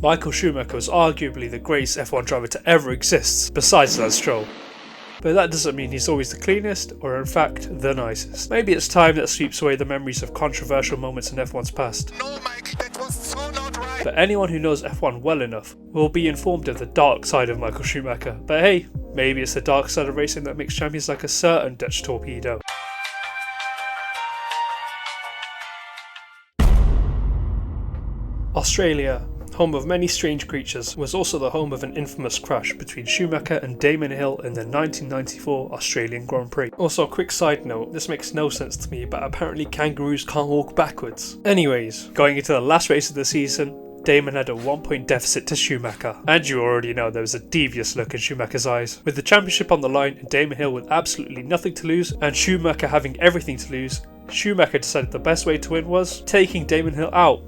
Michael Schumacher was arguably the greatest F1 driver to ever exist, besides Lance Stroll. But that doesn't mean he's always the cleanest, or in fact, the nicest. Maybe it's time that sweeps away the memories of controversial moments in F1's past. No, Mike, that was so not right. But anyone who knows F1 well enough will be informed of the dark side of Michael Schumacher. But hey, maybe it's the dark side of racing that makes champions like a certain Dutch torpedo. Australia, home of many strange creatures, was also the home of an infamous crash between Schumacher and Damon Hill in the 1994 Australian Grand Prix. Also, a quick side note, this makes no sense to me, but apparently kangaroos can't walk backwards. Anyways, going into the last race of the season, Damon had a 1-point deficit to Schumacher, and you already know there was a devious look in Schumacher's eyes. With the championship on the line and Damon Hill with absolutely nothing to lose, and Schumacher having everything to lose, Schumacher decided the best way to win was taking Damon Hill out.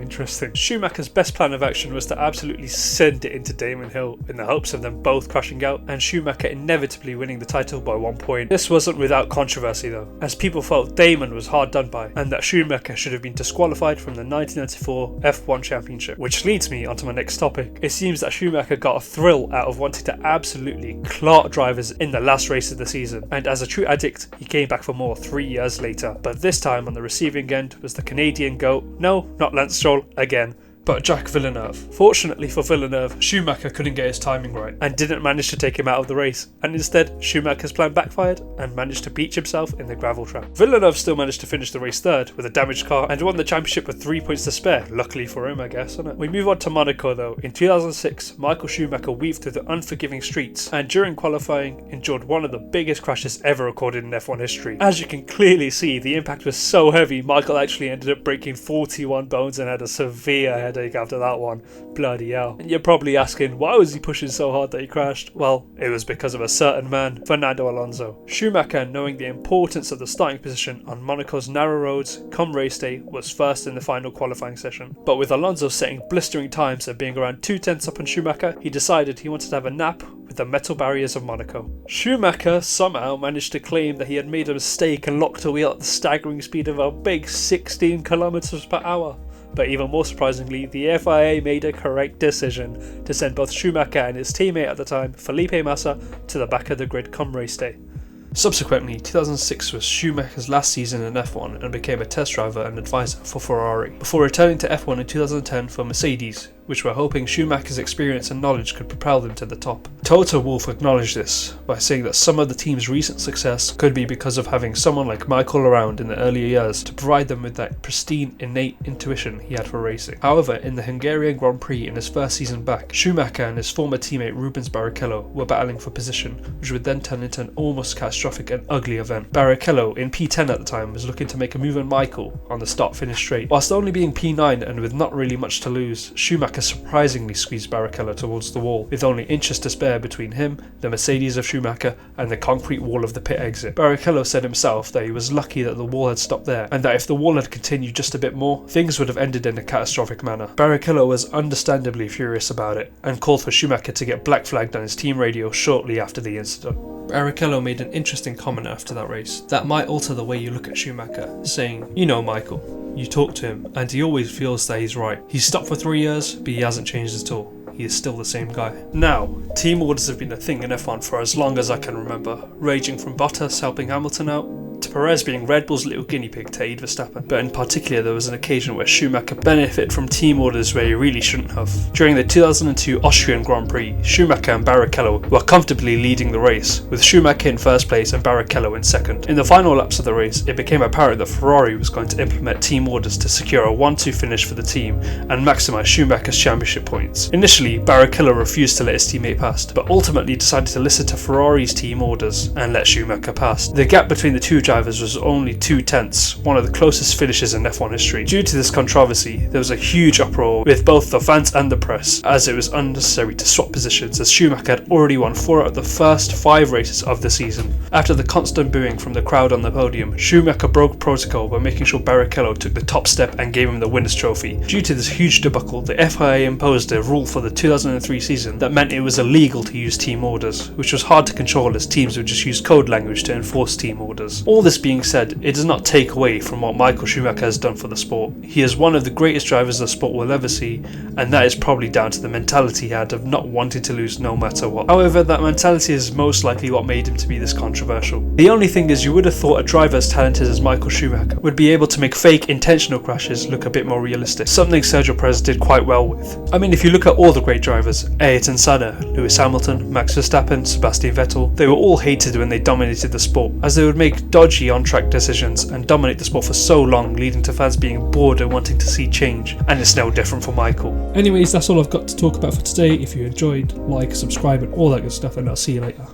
Interesting. Schumacher's best plan of action was to absolutely send it into Damon Hill in the hopes of them both crashing out and Schumacher inevitably winning the title by 1 point. This wasn't without controversy though, as people felt Damon was hard done by and that Schumacher should have been disqualified from the 1994 F1 Championship. Which leads me onto my next topic. It seems that Schumacher got a thrill out of wanting to absolutely clot drivers in the last race of the season, and as a true addict he came back for more 3 years later, but this time on the receiving end was the Canadian GOAT, no, not Lance Stroll, again, but Jacques Villeneuve. Fortunately for Villeneuve, Schumacher couldn't get his timing right and didn't manage to take him out of the race, and instead Schumacher's plan backfired and managed to beach himself in the gravel trap. Villeneuve still managed to finish the race third with a damaged car and won the championship with 3 points to spare, luckily for him I guess, isn't it? We move on to Monaco though. In 2006, Michael Schumacher weaved through the unforgiving streets and during qualifying endured one of the biggest crashes ever recorded in F1 history. As you can clearly see, the impact was so heavy Michael actually ended up breaking 41 bones and had a severe headache after that one. Bloody hell. And you're probably asking, why was he pushing so hard that he crashed? Well, it was because of a certain man, Fernando Alonso. Schumacher, knowing the importance of the starting position on Monaco's narrow roads come race day, was first in the final qualifying session. But with Alonso setting blistering times and being around 2/10 up on Schumacher, he decided he wanted to have a nap with the metal barriers of Monaco. Schumacher somehow managed to claim that he had made a mistake and locked a wheel at the staggering speed of a big 16 kilometers per hour. But even more surprisingly, the FIA made a correct decision to send both Schumacher and his teammate at the time, Felipe Massa, to the back of the grid come race day. Subsequently, 2006 was Schumacher's last season in F1 and became a test driver and advisor for Ferrari, before returning to F1 in 2010 for Mercedes, which were hoping Schumacher's experience and knowledge could propel them to the top. Toto Wolff acknowledged this by saying that some of the team's recent success could be because of having someone like Michael around in the earlier years to provide them with that pristine, innate intuition he had for racing. However, in the Hungarian Grand Prix in his first season back, Schumacher and his former teammate Rubens Barrichello were battling for position, which would then turn into an almost catastrophic and ugly event. Barrichello, in P10 at the time, was looking to make a move on Michael on the start-finish straight. Whilst only being P9 and with not really much to lose, Schumacher surprisingly squeezed Barrichello towards the wall, with only inches to spare between him, the Mercedes of Schumacher, and the concrete wall of the pit exit. Barrichello said himself that he was lucky that the wall had stopped there, and that if the wall had continued just a bit more, things would have ended in a catastrophic manner. Barrichello was understandably furious about it, and called for Schumacher to get black flagged on his team radio shortly after the incident. Barrichello made an interesting comment after that race that might alter the way you look at Schumacher, saying, "You know Michael, you talk to him and he always feels that he's right. He's stopped for 3 years, but he hasn't changed at all. He is still the same guy." Now, team orders have been a thing in F1 for as long as I can remember, ranging from Bottas helping Hamilton out, to Perez being Red Bull's little guinea pig to aid Verstappen. But in particular, there was an occasion where Schumacher benefited from team orders where he really shouldn't have. During the 2002 Austrian Grand Prix, Schumacher and Barrichello were comfortably leading the race, with Schumacher in first place and Barrichello in second. In the final laps of the race, it became apparent that Ferrari was going to implement team orders to secure a 1-2 finish for the team and maximise Schumacher's championship points. Initially, Barrichello refused to let his teammate pass, but ultimately decided to listen to Ferrari's team orders and let Schumacher pass. The gap between the two drivers was only 2/10, one of the closest finishes in F1 history. Due to this controversy, there was a huge uproar with both the fans and the press, as it was unnecessary to swap positions as Schumacher had already won 4 out of the first 5 races of the season. After the constant booing from the crowd on the podium, Schumacher broke protocol by making sure Barrichello took the top step and gave him the winner's trophy. Due to this huge debacle, the FIA imposed a rule for the 2003 season that meant it was illegal to use team orders, which was hard to control as teams would just use code language to enforce team orders. All this being said, it does not take away from what Michael Schumacher has done for the sport. He is one of the greatest drivers the sport will ever see, and that is probably down to the mentality he had of not wanting to lose no matter what. However, that mentality is most likely what made him to be this controversial. The only thing is, you would have thought a driver as talented as Michael Schumacher would be able to make fake intentional crashes look a bit more realistic, something Sergio Perez did quite well with. I mean, if you look at all the great drivers, Ayrton Senna, Lewis Hamilton, Max Verstappen, Sebastian Vettel, they were all hated when they dominated the sport, as they would make dodgy on-track decisions and dominate the sport for so long, leading to fans being bored and wanting to see change, and it's no different for Michael. Anyways, that's all I've got to talk about for today. If you enjoyed, like, subscribe and all that good stuff, and I'll see you later.